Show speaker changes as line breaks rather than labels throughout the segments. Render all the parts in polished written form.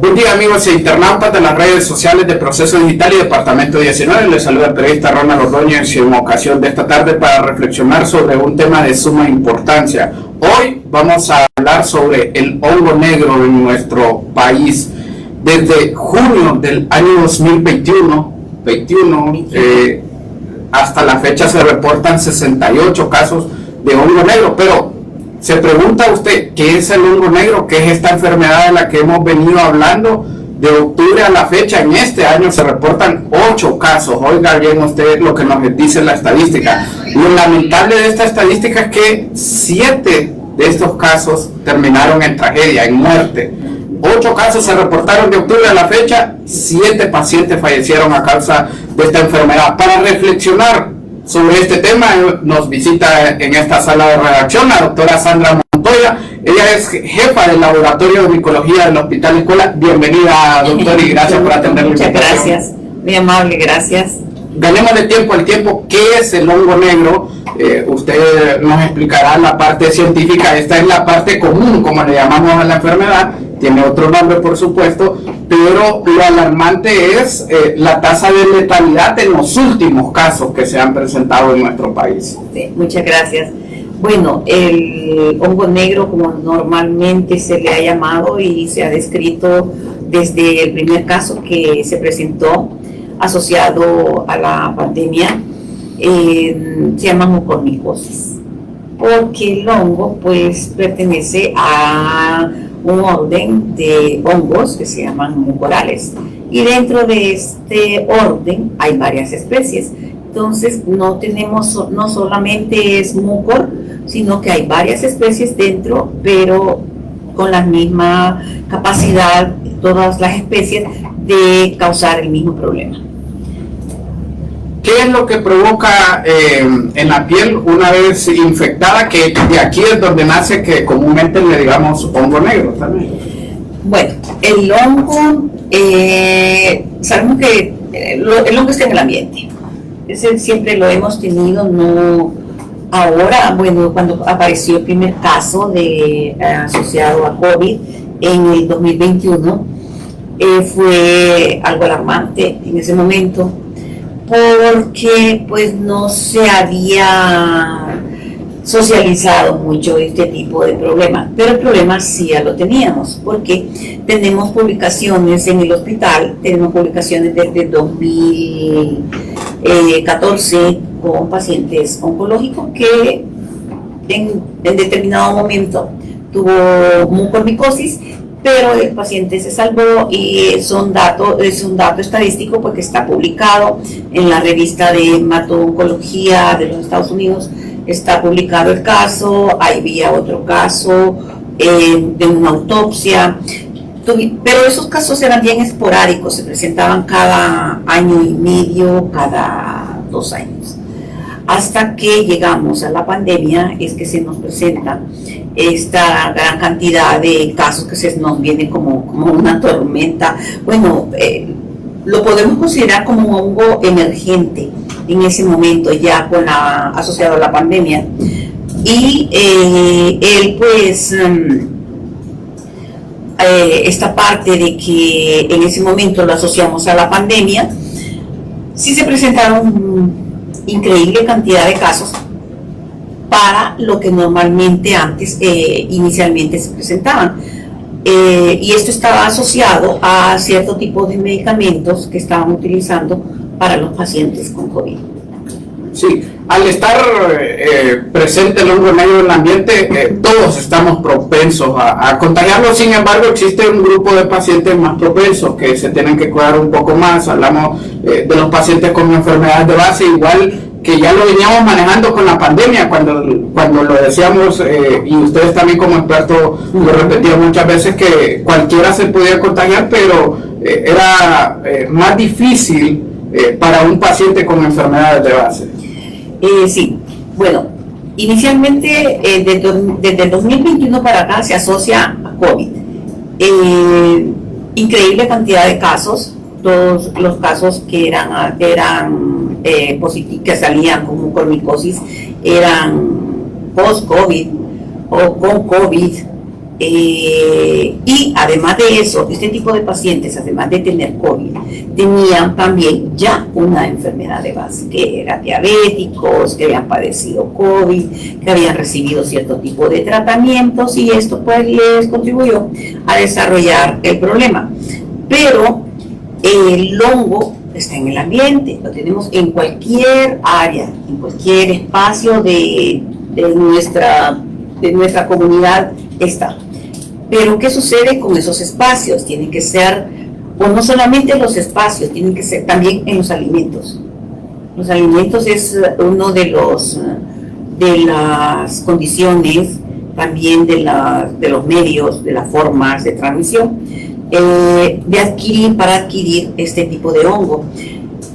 Buen día, amigos e internautas de las redes sociales de Proceso Digital y Departamento 19. Les saluda el periodista Ronald Ordóñez en ocasión de esta tarde para reflexionar sobre un tema de suma importancia. Hoy vamos a hablar sobre el hongo negro en nuestro país. Desde junio del año 2021 hasta la fecha se reportan 68 casos de hongo negro, pero se pregunta usted, ¿qué es el hongo negro? ¿Qué es esta enfermedad de la que hemos venido hablando? De octubre a la fecha, en este año se reportan 8 casos. Oiga bien usted lo que nos dice la estadística. Lo lamentable de esta estadística es que 7 de estos casos terminaron en tragedia, en muerte. 8 casos se reportaron de octubre a la fecha, 7 pacientes fallecieron a causa de esta enfermedad. Para reflexionar sobre este tema nos visita en esta sala de redacción la doctora Sandra Montoya. Ella es jefa del laboratorio de micología del Hospital Escuela. Bienvenida, doctora, y gracias por atender la invitación.
Muchas gracias, muy amable, gracias.
Ganemos de tiempo al tiempo. ¿Qué es el hongo negro? Usted nos explicará la parte científica. Esta es la parte común, como le llamamos a la enfermedad. Tiene otro nombre, por supuesto, pero lo alarmante es la tasa de letalidad en los últimos casos que se han presentado en nuestro país.
Sí, muchas gracias. Bueno, el hongo negro, como normalmente se le ha llamado y se ha descrito desde el primer caso que se presentó asociado a la pandemia, se llama mucormicosis, porque el hongo pues pertenece a un orden de hongos que se llaman mucorales, y dentro de este orden hay varias especies. Entonces no solamente es mucor, sino que hay varias especies dentro, pero con la misma capacidad, todas las especies, de causar el mismo problema.
¿Qué es lo que provoca en la piel una vez infectada? Que de aquí es donde nace, que comúnmente le digamos hongo negro también.
Bueno, el hongo, sabemos que el hongo está en el ambiente. Ese siempre lo hemos tenido, no ahora. Bueno, cuando apareció el primer caso asociado a COVID en el 2021, fue algo alarmante en ese momento, porque pues no se había socializado mucho este tipo de problemas, pero el problema sí ya lo teníamos, porque tenemos publicaciones en el hospital, tenemos publicaciones desde 2014 con pacientes oncológicos que en determinado momento tuvo mucormicosis, pero el paciente se salvó, y es un dato estadístico porque está publicado en la revista de hemato-oncología de los Estados Unidos. Está publicado el caso, ahí había otro caso de una autopsia, pero esos casos eran bien esporádicos, se presentaban cada año y medio, cada 2 años. Hasta que llegamos a la pandemia es que se nos presenta esta gran cantidad de casos que se nos viene como una tormenta. Bueno, lo podemos considerar como un hongo emergente en ese momento, ya asociado a la pandemia. Y él pues esta parte de que en ese momento lo asociamos a la pandemia, sí se presentaron increíble cantidad de casos para lo que normalmente antes inicialmente se presentaban, y esto estaba asociado a cierto tipo de medicamentos que estaban utilizando para los pacientes con COVID.
Sí, al estar presente el hongo negro en el ambiente, todos estamos propensos a contagiarlo. Sin embargo, existe un grupo de pacientes más propensos que se tienen que cuidar un poco más. Hablamos de los pacientes con enfermedades de base, igual que ya lo veníamos manejando con la pandemia, cuando lo decíamos, y ustedes también como expertos lo repetían muchas veces, que cualquiera se podía contagiar, pero era más difícil para un paciente con enfermedades de base.
Sí, bueno, inicialmente desde el 2021 para acá se asocia a COVID. Increíble cantidad de casos, todos los casos que eran positivos, que salían con mucormicosis, eran post-COVID o con COVID, Y además de eso, este tipo de pacientes, además de tener COVID, tenían también ya una enfermedad de base, que eran diabéticos, que habían padecido COVID, que habían recibido cierto tipo de tratamientos, y esto pues les contribuyó a desarrollar el problema. Pero el hongo está en el ambiente, lo tenemos en cualquier área, en cualquier espacio de nuestra comunidad está. Pero ¿qué sucede con esos espacios? Tienen que ser, o no solamente los espacios, tienen que ser también en los alimentos. Los alimentos es uno de las condiciones, también de los medios, de las formas de transmisión, para adquirir este tipo de hongo.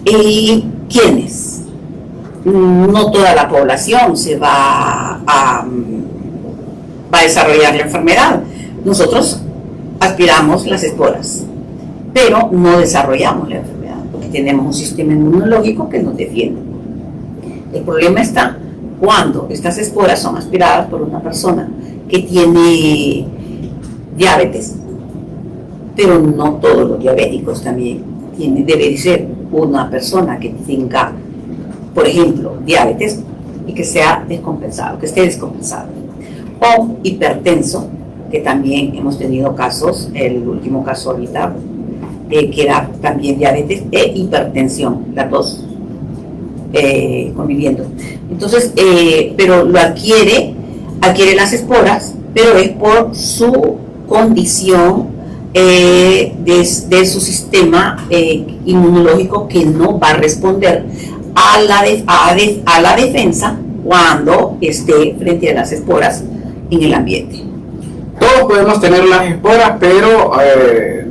¿Quiénes? No toda la población se va a desarrollar la enfermedad. Nosotros aspiramos las esporas, pero no desarrollamos la enfermedad, porque tenemos un sistema inmunológico que nos defiende. El problema está cuando estas esporas son aspiradas por una persona que tiene diabetes, pero no todos los diabéticos también debe ser una persona que tenga, por ejemplo, diabetes y que sea descompensado, que esté descompensado, o hipertenso, que también hemos tenido casos, el último caso ahorita, que era también diabetes e hipertensión, las dos conviviendo. Entonces, pero lo adquiere las esporas, pero es por su condición de su sistema inmunológico, que no va a responder a la defensa cuando esté frente a las esporas en el ambiente.
Todos podemos tener las esporas, pero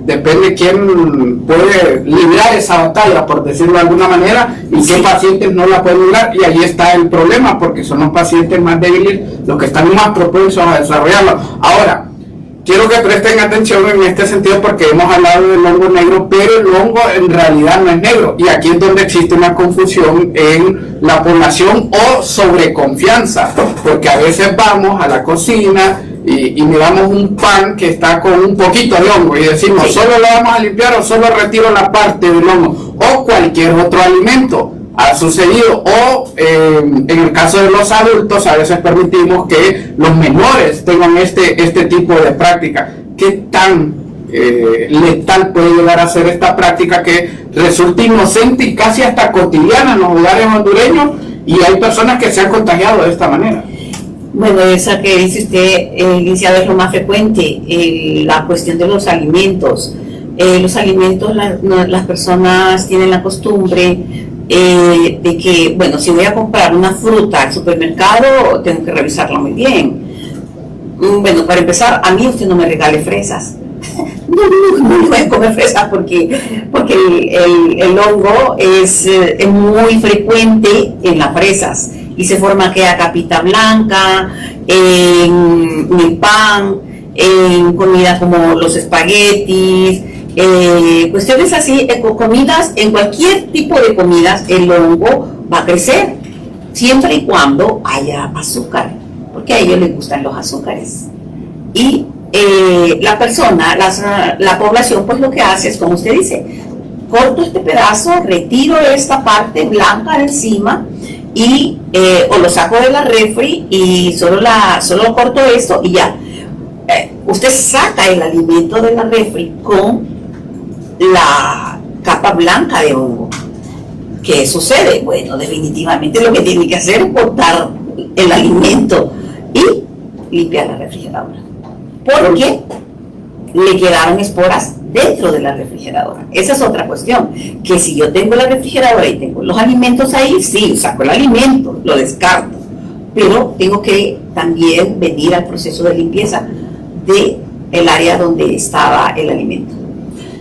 depende quién puede librar esa batalla, por decirlo de alguna manera, y qué pacientes no la pueden librar, y ahí está el problema, porque son los pacientes más débiles los que están más propensos a desarrollarlo. Ahora, quiero que presten atención en este sentido, porque hemos hablado del hongo negro, pero el hongo en realidad no es negro, y aquí es donde existe una confusión en la población o sobreconfianza, porque a veces vamos a la cocina y miramos un pan que está con un poquito de hongo y decimos, sí, solo lo vamos a limpiar o solo retiro la parte del hongo, o cualquier otro alimento. Ha sucedido, o en el caso de los adultos a veces permitimos que los menores tengan este tipo de práctica. ¿Qué tan letal puede llegar a ser esta práctica que resulta inocente y casi hasta cotidiana en los hogares hondureños, y hay personas que se han contagiado de esta manera?
Bueno, esa que dice usted, licenciado, es lo más frecuente, la cuestión de los alimentos. Los alimentos, las personas tienen la costumbre de que, bueno, si voy a comprar una fruta al supermercado, tengo que revisarla muy bien. Bueno, para empezar, a mí usted no me regale fresas. No voy a comer fresas porque el hongo es muy frecuente en las fresas, y se forma aquella capita blanca en el pan, en comida como los espaguetis, cuestiones así, comidas, en cualquier tipo de comidas el hongo va a crecer, siempre y cuando haya azúcar, porque a ellos les gustan los azúcares. Y la población pues lo que hace es, como usted dice, corto este pedazo, retiro esta parte blanca de encima, y o lo saco de la refri y solo corto esto y ya. Usted saca el alimento de la refri con la capa blanca de hongo. ¿Qué sucede? Bueno, definitivamente lo que tiene que hacer es botar el alimento y limpiar la refrigeradora, porque le quedaron esporas dentro de la refrigeradora. Esa es otra cuestión, que si yo tengo la refrigeradora y tengo los alimentos ahí, sí, saco el alimento, lo descarto, pero tengo que también venir al proceso de limpieza del área donde estaba el alimento.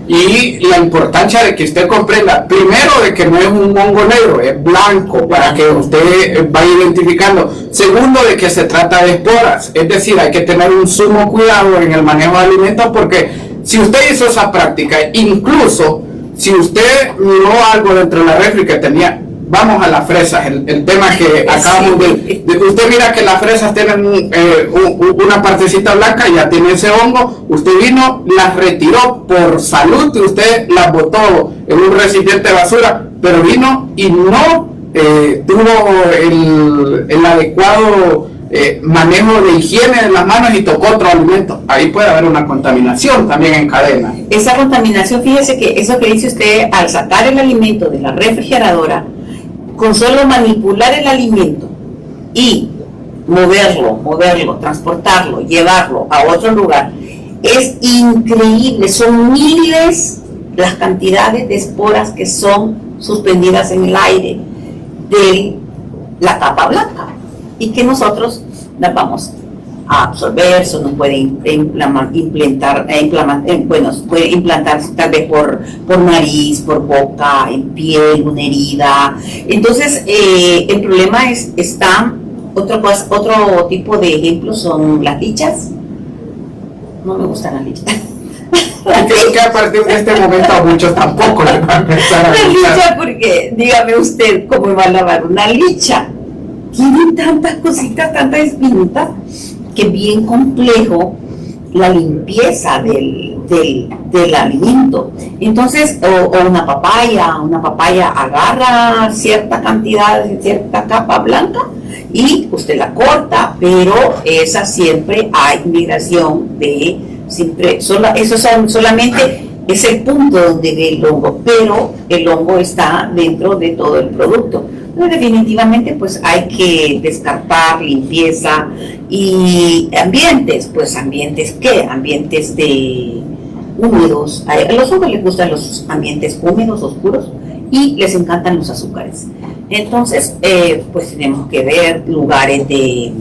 Y la importancia de que usted comprenda, primero, de que no es un hongo negro, es blanco, para que usted vaya identificando. Segundo, de que se trata de esporas, es decir, hay que tener un sumo cuidado en el manejo de alimentos, porque si usted hizo esa práctica, incluso si usted miró algo dentro de la refri que tenía vamos a las fresas, el tema que acabamos de usted mira que las fresas tienen una partecita blanca, ya tiene ese hongo, usted vino, las retiró por salud y usted las botó en un recipiente de basura, pero vino y no tuvo el adecuado manejo de higiene de las manos y tocó otro alimento. Ahí puede haber una contaminación también en cadena.
Esa contaminación, fíjese que eso que dice usted, al sacar el alimento de la refrigeradora, con solo manipular el alimento y moverlo, transportarlo, llevarlo a otro lugar, es increíble, son miles las cantidades de esporas que son suspendidas en el aire de la capa blanca y que nosotros las vamos a absorber. Eso nos puede puede implantarse tal vez por nariz, por boca, en piel, una herida. Entonces el problema está, otro tipo de ejemplos son las lichas. No me gustan las lichas.
Creo que a partir de este momento a muchos tampoco les van a empezar a
la
gustar.
licha, porque dígame usted cómo va a lavar una licha. Tiene tantas cositas, tantas espinitas, que es bien complejo la limpieza del alimento. Entonces, o una papaya agarra cierta cantidad, cierta capa blanca y usted la corta, pero esa siempre hay migración de, siempre, solamente es el punto donde ve el hongo, pero el hongo está dentro de todo el producto. Entonces, definitivamente, pues hay que descartar, limpieza y ambientes, pues ambientes de húmedos. A los hongos les gustan los ambientes húmedos, oscuros, y les encantan los azúcares. Entonces, pues tenemos que ver lugares de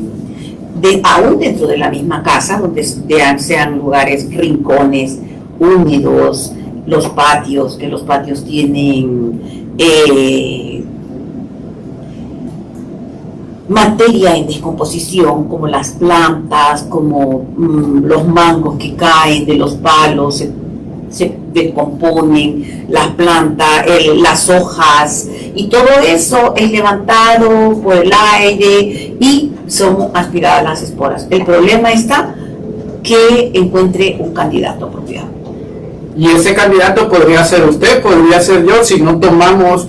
aún dentro de la misma casa, donde sean lugares, rincones húmedos, los patios, que los patios tienen materia en descomposición, como las plantas, como los mangos que caen de los palos, se descomponen, las plantas, las hojas, y todo eso es levantado por el aire y son aspiradas las esporas. El problema está que encuentre un candidato apropiado.
Y ese candidato podría ser usted, podría ser yo, si no tomamos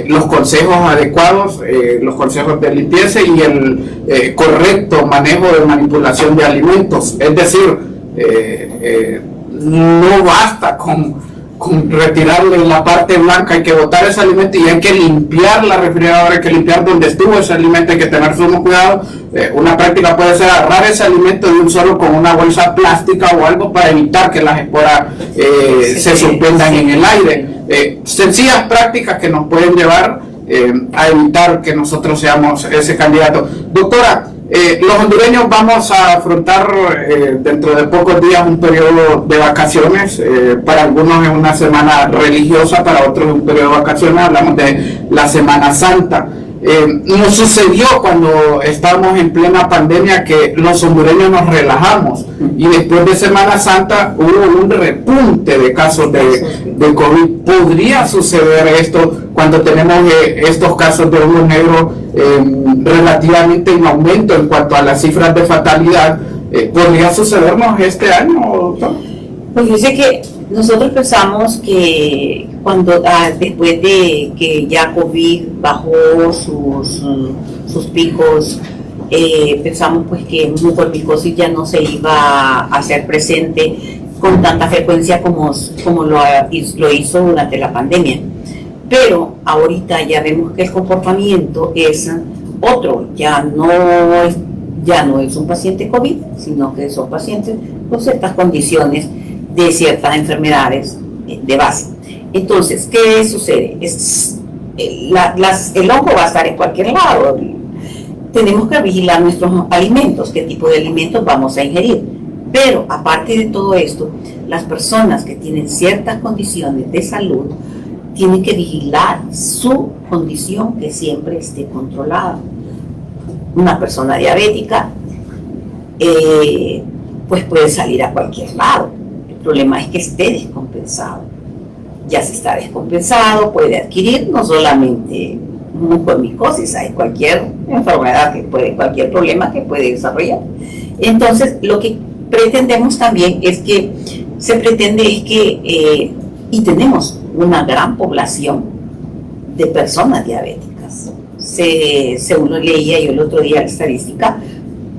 los consejos adecuados, los consejos de limpieza y el correcto manejo de manipulación de alimentos. Es decir, no basta con retirarle la parte blanca, hay que botar ese alimento y hay que limpiar la refrigeradora, hay que limpiar donde estuvo ese alimento, hay que tener sumo cuidado. Una práctica puede ser agarrar ese alimento de un solo con una bolsa plástica o algo para evitar que las esporas se suspendan en el aire. Sencillas prácticas que nos pueden llevar a evitar que nosotros seamos ese candidato. Doctora, los hondureños vamos a afrontar dentro de pocos días un periodo de vacaciones. Para algunos es una semana religiosa, para otros es un periodo de vacaciones. Hablamos de la Semana Santa. Nos sucedió cuando estábamos en plena pandemia que los hondureños nos relajamos y después de Semana Santa hubo un repunte de casos de COVID. ¿Podría suceder esto cuando tenemos estos casos de hongo negro relativamente en aumento en cuanto a las cifras de fatalidad? ¿Podría sucedernos este año, doctor?
Pues dice que nosotros pensamos que cuando después de que ya COVID bajó sus picos, pensamos pues que mucormicosis ya no se iba a hacer presente con tanta frecuencia como lo hizo durante la pandemia. Pero ahorita ya vemos que el comportamiento es otro, ya no es un paciente COVID, sino que son pacientes con ciertas condiciones de ciertas enfermedades de base. Entonces, ¿qué sucede? El hongo va a estar en cualquier lado. Tenemos que vigilar nuestros alimentos, qué tipo de alimentos vamos a ingerir. Pero, aparte de todo esto, las personas que tienen ciertas condiciones de salud tienen que vigilar su condición, que siempre esté controlada. Una persona diabética pues puede salir a cualquier lado. El problema es que esté descompensado. Ya si está descompensado, puede adquirir no solamente mucormicosis, hay cualquier enfermedad cualquier problema que puede desarrollar. Entonces, lo que pretendemos también es que, y tenemos una gran población de personas diabéticas. Según lo leía yo el otro día la estadística,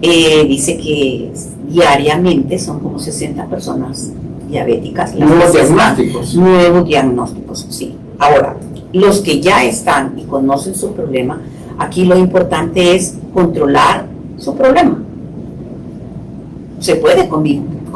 dice que diariamente son como 60 personas diabéticas.
Nuevos diagnósticos.
Nuevos diagnósticos, sí. Ahora, los que ya están y conocen su problema, aquí lo importante es controlar su problema. Se puede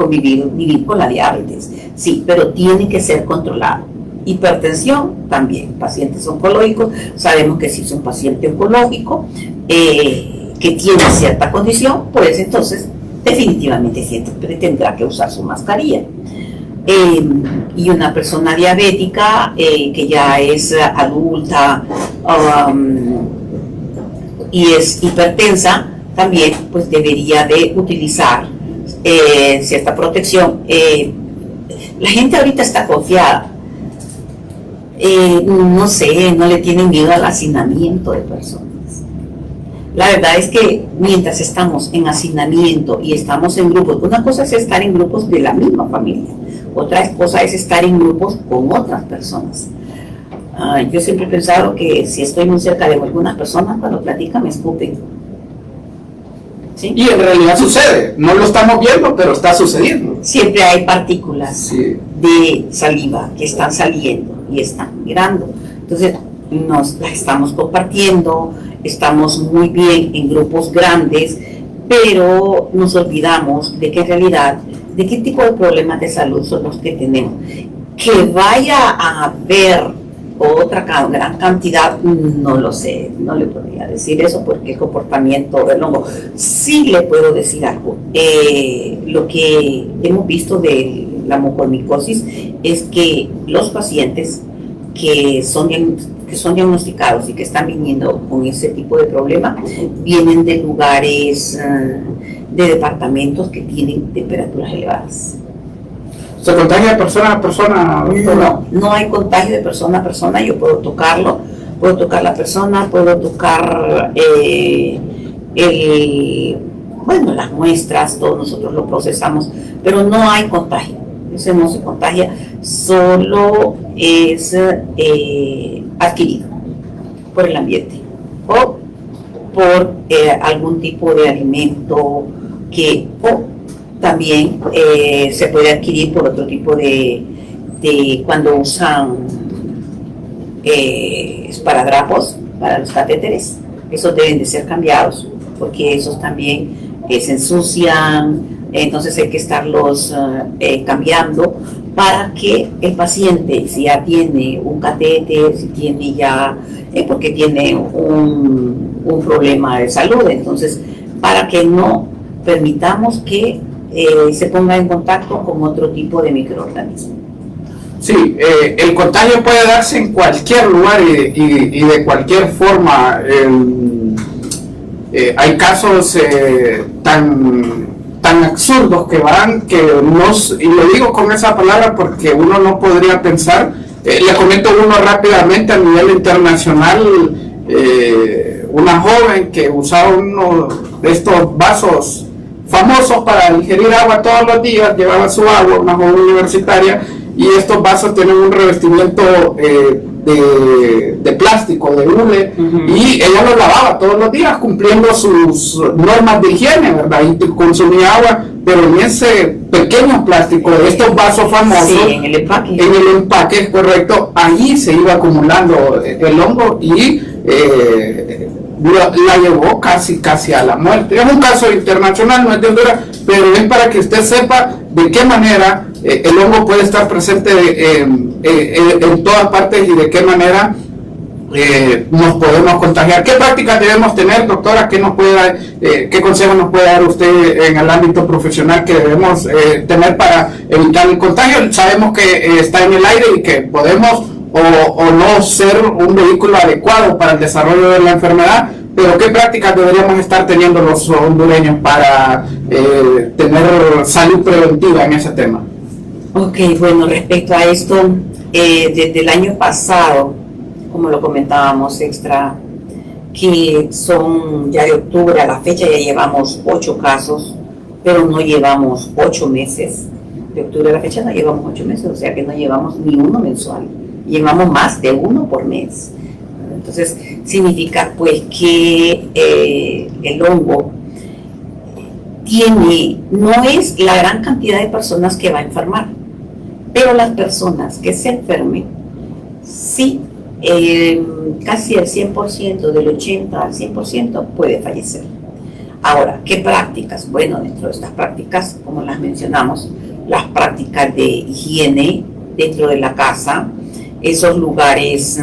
vivir con la diabetes, sí, pero tiene que ser controlado. Hipertensión también, pacientes oncológicos, sabemos que si es un paciente oncológico que tiene cierta condición, pues entonces definitivamente siempre tendrá que usar su mascarilla. Y una persona diabética que ya es adulta y es hipertensa, también pues debería de utilizar cierta protección. La gente ahorita está confiada, no sé, no le tienen miedo al hacinamiento de personas. La verdad es que mientras estamos en hacinamiento y estamos en grupos, una cosa es estar en grupos de la misma familia, otra cosa es estar en grupos con otras personas. Yo siempre he pensado que si estoy muy cerca de algunas personas, cuando platican me escupen. ¿Sí?
Y en realidad sucede, no lo estamos viendo, pero está sucediendo.
Siempre hay partículas
Sí.
de saliva que están saliendo y están migrando. Entonces nos las estamos compartiendo, estamos muy bien en grupos grandes, pero nos olvidamos de que en realidad, de qué tipo de problemas de salud son los que tenemos. Que vaya a haber otra gran cantidad, no lo sé, no le podría decir eso porque el comportamiento del hongo. Sí le puedo decir algo. Lo que hemos visto de la mucormicosis es que los pacientes que son diagnosticados y que están viniendo con ese tipo de problema vienen de lugares, de departamentos que tienen temperaturas elevadas.
¿Se contagia de persona a persona?
No hay contagio de persona a persona. Yo puedo tocarlo, puedo tocar la persona, puedo tocar las muestras, todos nosotros lo procesamos, pero no hay contagio. Eso no se contagia, solo es adquirido por el ambiente o por algún tipo de alimento o también se puede adquirir por otro tipo de cuando usan esparadrapos para los catéteres. Esos deben de ser cambiados porque esos también se ensucian, entonces hay que estarlos cambiando para que el paciente, si ya tiene un catéter, si tiene ya, porque tiene un problema de salud, entonces para que no permitamos que se ponga en contacto con otro tipo de microorganismo.
Sí, el contagio puede darse en cualquier lugar y de cualquier forma. Hay casos tan absurdos que y lo digo con esa palabra porque uno no podría pensar. Le comento uno rápidamente a nivel internacional. Una joven que usaba uno de estos vasos famosos para ingerir agua todos los días, llevaba su agua, una joven universitaria, y estos vasos tienen un revestimiento de plástico, de hule, y ella los lavaba todos los días cumpliendo sus normas de higiene, ¿verdad? Y consumía agua, pero en ese pequeño plástico de estos vasos famosos,
sí, en el
empaque, correcto, allí se iba acumulando el hongo y la llevó casi a la muerte. Es un caso internacional, no es de Honduras, pero es para que usted sepa de qué manera el hongo puede estar presente en todas partes y de qué manera nos podemos contagiar. ¿Qué prácticas debemos tener, doctora? ¿Qué consejos nos puede dar usted en el ámbito profesional que debemos tener para evitar el contagio? Sabemos que está en el aire y que podemos o no ser un vehículo adecuado para el desarrollo de la enfermedad, pero ¿qué prácticas deberíamos estar teniendo los hondureños para tener salud preventiva en ese tema?
Ok, bueno, respecto a esto, desde el año pasado, como lo comentábamos que son ya de octubre a la fecha, ya llevamos 8 casos, pero no llevamos 8 meses. De octubre a la fecha no llevamos 8 meses, o sea que no llevamos ni uno mensual, llevamos más de uno por mes. Entonces significa pues que el hongo no es la gran cantidad de personas que va a enfermar, pero las personas que se enfermen, sí, casi el 100%, del 80 al 100% puede fallecer. Ahora, ¿qué prácticas? Bueno, dentro de estas prácticas, como las mencionamos, las prácticas de higiene dentro de la casa, esos lugares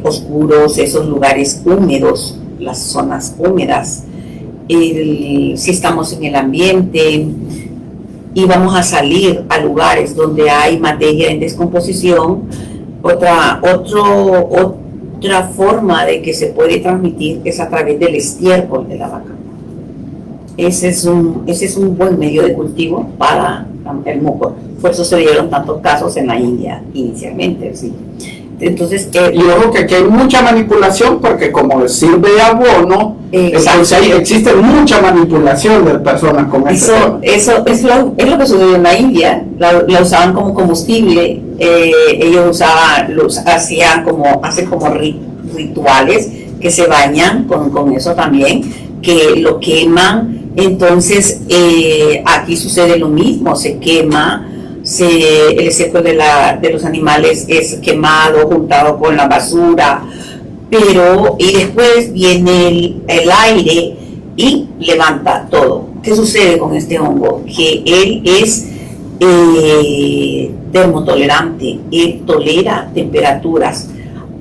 oscuros, esos lugares húmedos, las zonas húmedas, si estamos en el ambiente y vamos a salir a lugares donde hay materia en descomposición, otra forma de que se puede transmitir es a través del estiércol de la vaca. Ese es un buen medio de cultivo para el mucor. Por eso se dieron tantos casos en la India inicialmente, ¿sí? Entonces,
y ojo que aquí hay mucha manipulación, porque como sirve de abono, entonces ahí existe mucha manipulación de personas con
eso es lo que sucedió en la India. La usaban como combustible, ellos hacen como rituales, que se bañan con eso también, que lo queman. Entonces aquí sucede lo mismo, se quema. El estiércol de los animales es quemado, juntado con la basura, y después viene el aire y levanta todo. ¿Qué sucede con este hongo? Que él es termotolerante, él tolera temperaturas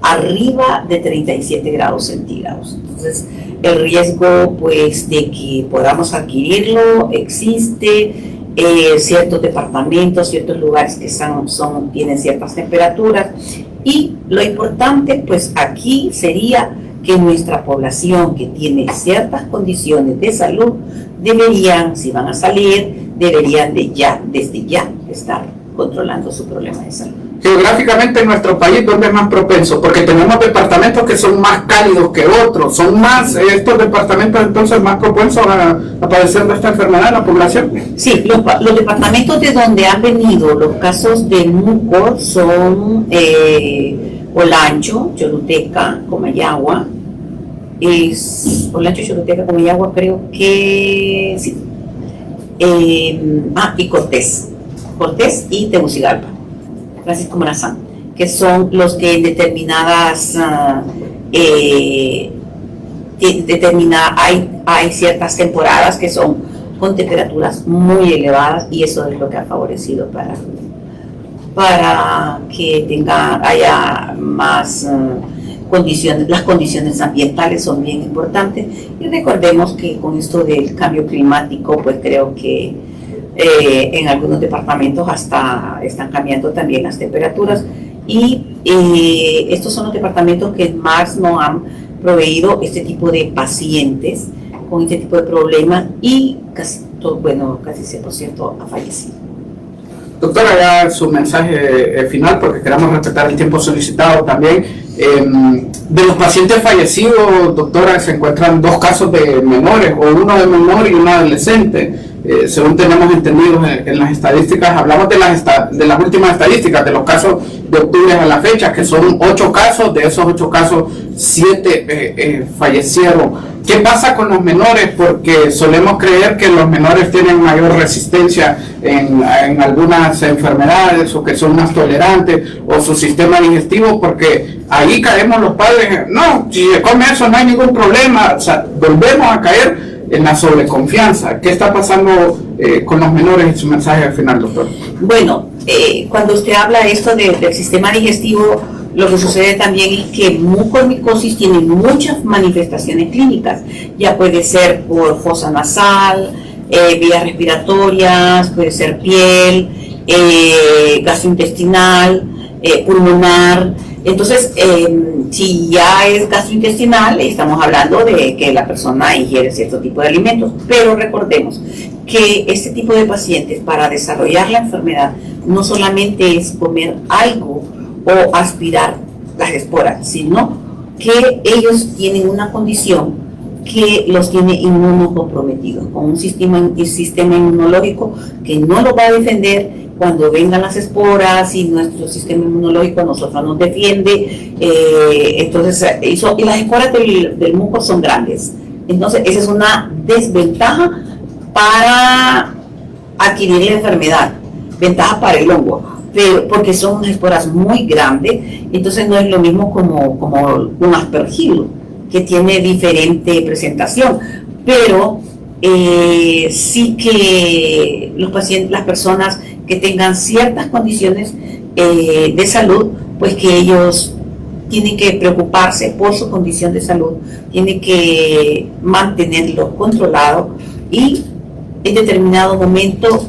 arriba de 37 grados centígrados. Entonces, el riesgo pues de que podamos adquirirlo existe. Ciertos departamentos, ciertos lugares que tienen ciertas temperaturas, y lo importante pues aquí sería que nuestra población que tiene ciertas condiciones de salud si van a salir, deberían desde ya estar controlando su problema de salud.
Geográficamente en nuestro país, ¿dónde es más propenso? Porque tenemos departamentos que son más cálidos que otros, son más estos departamentos entonces más propensos a padecer de esta enfermedad en la población.
Sí, los departamentos de donde han venido los casos de mucor son Olancho, Choluteca, Comayagua. Olancho, Choluteca, Comayagua, creo que sí. Y Cortés y Tegucigalpa, Francisco Morazán, que son los que en determinadas hay ciertas temporadas que son con temperaturas muy elevadas, y eso es lo que ha favorecido para que haya más condiciones. Las condiciones ambientales son bien importantes, y recordemos que con esto del cambio climático pues creo que en algunos departamentos hasta están cambiando también las temperaturas, y estos son los departamentos que más nos han proveído este tipo de pacientes con este tipo de problemas, y casi 100% ha fallecido.
Doctora, ya su mensaje final, porque queremos respetar el tiempo solicitado también. De los pacientes fallecidos, doctora, se encuentran 2 casos de menores, o uno de menor y uno adolescente. Según tenemos entendido en las estadísticas, hablamos de las últimas estadísticas, de los casos de octubre a la fecha, que son 8 casos, de esos 8 casos, 7 fallecieron. ¿Qué pasa con los menores? Porque solemos creer que los menores tienen mayor resistencia en algunas enfermedades, o que son más tolerantes, o su sistema digestivo, porque ahí caemos los padres, no, si se come eso no hay ningún problema, o sea, volvemos a caer en la sobreconfianza. ¿Qué está pasando con los menores en su mensaje al final, doctor?
Bueno, cuando usted habla esto del sistema digestivo, lo que sucede también es que mucormicosis tiene muchas manifestaciones clínicas. Ya puede ser por fosa nasal, vías respiratorias, puede ser piel, gastrointestinal, pulmonar. Entonces, si ya es gastrointestinal, estamos hablando de que la persona ingiere cierto tipo de alimentos. Pero recordemos que este tipo de pacientes, para desarrollar la enfermedad, no solamente es comer algo o aspirar las esporas, sino que ellos tienen una condición que los tiene inmunocomprometidos, con un sistema inmunológico que no los va a defender cuando vengan las esporas, y nuestro sistema inmunológico a nosotros nos defiende. Entonces, y las esporas del muco son grandes. Entonces, esa es una desventaja para adquirir la enfermedad, ventaja para el hongo, pero porque son unas esporas muy grandes. Entonces no es lo mismo como un aspergilo, que tiene diferente presentación, pero sí que los pacientes, las personas que tengan ciertas condiciones de salud, pues que ellos tienen que preocuparse por su condición de salud, tienen que mantenerlo controlado y en determinado momento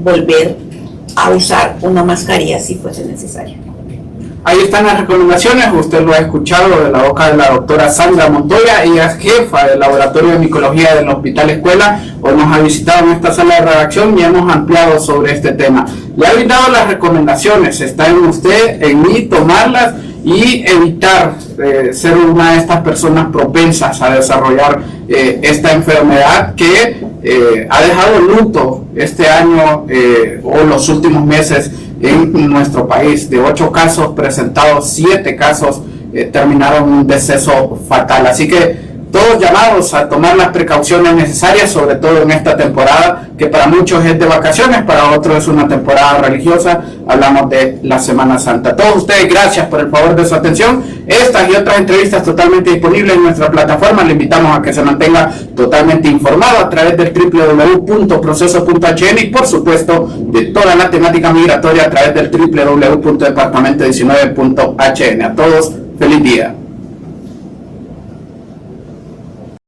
volver a usar una mascarilla si fuese necesario.
Ahí están las recomendaciones, usted lo ha escuchado de la boca de la doctora Sandra Montoya. Ella es jefa del Laboratorio de Micología del Hospital Escuela. Hoy nos ha visitado en esta sala de redacción y hemos ampliado sobre este tema. Le ha brindado las recomendaciones, está en usted, en mí, tomarlas y evitar ser una de estas personas propensas a desarrollar esta enfermedad que ha dejado luto este año o los últimos meses en nuestro país. De 8 casos presentados, 7 casos terminaron en un deceso fatal. Así que todos llamados a tomar las precauciones necesarias, sobre todo en esta temporada que para muchos es de vacaciones, para otros es una temporada religiosa. Hablamos de la Semana Santa. A todos ustedes, gracias por el favor de su atención. Estas y otras entrevistas totalmente disponibles en nuestra plataforma. Le invitamos a que se mantenga totalmente informado a través del www.proceso.hn y por supuesto de toda la temática migratoria a través del www.departamento19.hn. A todos, feliz día.